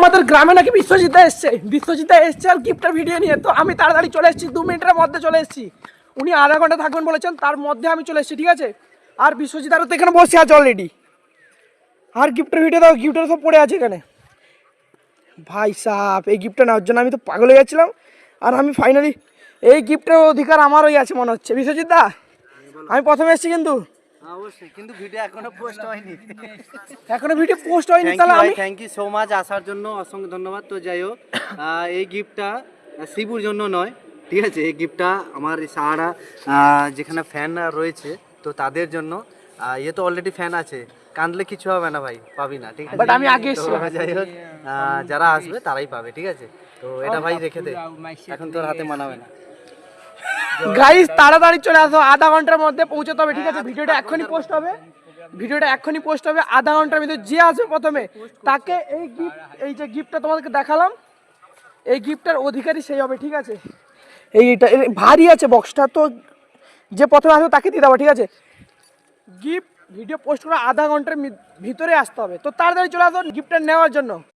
আমাদের গ্রামে নাকি বিশ্বজিৎ এসছে আর গিফটের ভিডিও নিয়ে। তো আমি তাড়াতাড়ি চলে এসেছি, 2 মিনিটের মধ্যে চলে এসেছি। উনি আধা ঘন্টা থাকবেন বলেছেন, তার মধ্যে আমি চলে এসেছি, ঠিক আছে। আর বিশ্বজিৎ আরও তো এখানে বসে আছে অলরেডি। আর গিফটের ভিডিও দাও, গিফটের সব পড়ে আছে এখানে। ভাই সাহেব, এই গিফটটা নেওয়ার জন্য আমি তো পাগল হয়ে যাচ্ছিলাম, আর আমি ফাইনালি এই গিফটের অধিকার আমারই আছে মনে হচ্ছে। বিশ্বজিৎ দা, আমি প্রথমে এসেছি কিন্তু অবশ্যই, কিন্তু ভিডিও এখনো পোস্ট হয়নি। তাহলে আমি থ্যাংক ইউ সো মাচ আসার জন্য, অসংখ্য ধন্যবাদ। তো যাই হোক, এই গিফটটা শিবুর জন্য নয়, ঠিক আছে। এই গিফটটা আমার সারা যেখানে ফ্যান রয়েছে তো তাদের জন্য। ইয়ে তো অলরেডি ফ্যান আছে, কাঁদলে কিছু হবে না ভাই, পাবি না, ঠিক আছে। বাট আমি আগে এসেছি। যাই হোক, যারা আসবে তারাই পাবে, ঠিক আছে। তো এটা ভাই রেখে দে, এখন তোর হাতে মানাবে না। গাইস তাড়াতাড়ি চলে আসো, আধা ঘন্টার মধ্যে পৌঁছতে হবে, ঠিক আছে। ভিডিওটা এক্ষুনি পোস্ট হবে আধা ঘন্টার ভিতরে। যে আসবে প্রথমে তাকে এই যে গিফটটা তোমাদেরকে দেখালাম, এই গিফটটার অধিকারী সেই হবে, ঠিক আছে। এইটা ভারী আছে বক্সটা, তো যে প্রথমে আসবে তাকে দিয়ে দেবো, ঠিক আছে। গিফট ভিডিও পোস্ট করে আধা ঘন্টার ভিতরে আসতে হবে, তো তাড়াতাড়ি চলে আসো গিফটটা নেওয়ার জন্য।